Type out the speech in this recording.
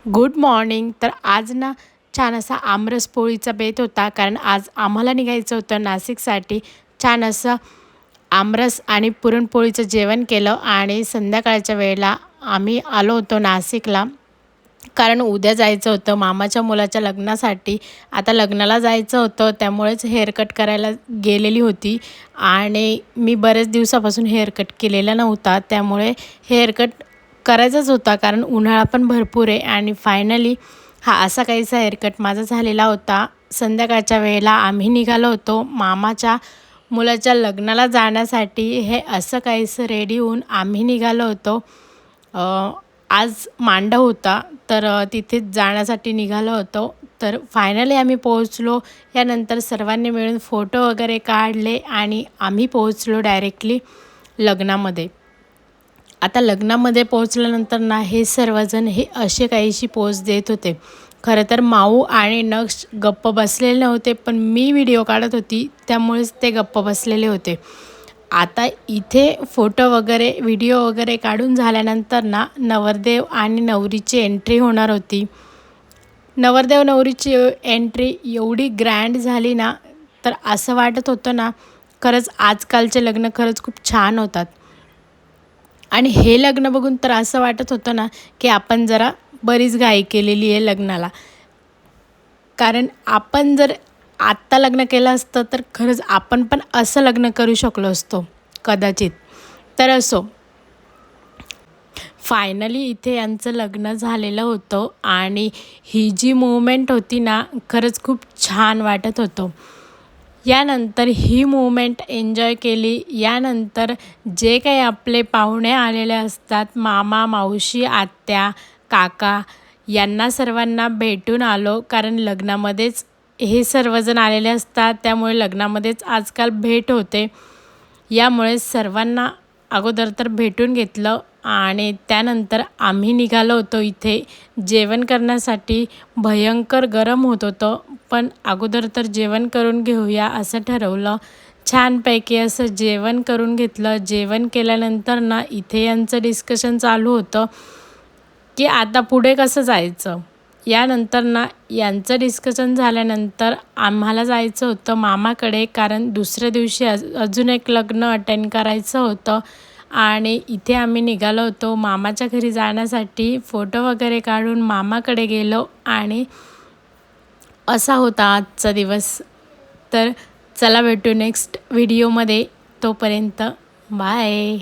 Good morning. तर आज ना छान असा आमरस पोळीचा बेत होता, कारण आज आम्हाला निघायचं होतं नाशिकसाठी. छान असं आमरस आणि पुरणपोळीचं जेवण केलं आणि संध्याकाळच्या वेळेला आम्ही आलो होतो नाशिकला, कारण उद्या जायचं होतं मामाच्या मुलाच्या लग्नासाठी. आता लग्नाला जायचं होतं त्यामुळेच हेअरकट करायला गेलेली होती आणि मी बरेच दिवसापासून हेअरकट केलेला नव्हता, त्यामुळे हेअरकट करायचाच होता कारण उन्हाळा पण भरपूर आहे. आणि फायनली हा असा काहीसा हेअरकट माझा झालेला होता. संध्याकाळच्या वेळेला आम्ही निघालो होतो मामाच्या मुलाच्या लग्नाला जाण्यासाठी. हे असं काहीसं रेडी होऊन आम्ही निघालो होतो. आज मांडव होता, तर तिथेच जाण्यासाठी निघालो होतो. तर फायनली आम्ही पोहोचलो. यानंतर सर्वांनी मिळून फोटो वगैरे काढले आणि आम्ही पोहोचलो डायरेक्टली लग्नामध्ये. आता लग्नामध्ये पोहोचल्यानंतर ना हे सर्वजण हे असे काहीशी पोज देत होते. खरं तर माऊ आणि नक्ष गप्प बसलेले नव्हते, पण मी व्हिडिओ काढत होती त्यामुळेच ते गप्प बसलेले होते. आता इथे फोटो वगैरे व्हिडिओ वगैरे काढून झाल्यानंतर ना नवरदेव आणि नवरीची एंट्री होणार होती. नवरदेव नवरीची एंट्री एवढी ग्रँड झाली ना, तर असं वाटत होतं ना खरंच आजकालचे लग्न खरंच खूप छान होतात. आणि हे लग्न बघून तर असं वाटत होतं ना की आपण जरा बरीच घाई केलेली आहे लग्नाला. कारण आपण जर आत्ता लग्न केलं असतं तर खरंच आपण पण असं लग्न करू शकलो असतो कदाचित. तर असो, फायनली इथे यांचं लग्न झालेलं होतं आणि ही जी मूवमेंट होती ना खरंच खूप छान वाटत होतं. यानंतर ही मूवमेंट एन्जॉय केली. यानंतर जे काही आपले पाहुणे आलेले असतात, मामा, मावशी, आत्या, काका, यांना सर्वांना भेटून आलो. कारण लग्नामध्येच हे सर्वजण आलेले असतात, त्यामुळे लग्नामध्येच आजकाल भेट होते. यामुळे सर्वांना अगोदर तर भेटून घेतलं आणि त्यानंतर आम्ही निघालो होतो इथे जेवण करण्यासाठी. भयंकर गरम होत होतं, पण अगोदर तर जेवण करून घेऊया असं ठरवलं. छानपैकी असं जेवण करून घेतलं. जेवण केल्यानंतर ना इथे यांचं डिस्कशन चालू होतं की आता पुढे कसं जायचं. यानंतर ना यांचं डिस्कशन झाल्यानंतर आम्हाला जायचं होतं मामाकडे, कारण दुसऱ्या दिवशी अजून एक लग्न अटेंड करायचं होतं. आणि इथे आम्ही निघालो होतो मामाच्या घरी जाण्यासाठी. फोटो वगैरे काढून मामाकडे गेलो आणि असा होता आजचा दिवस. तर चला भेटू नेक्स्ट व्हिडिओमध्ये. तोपर्यंत बाय.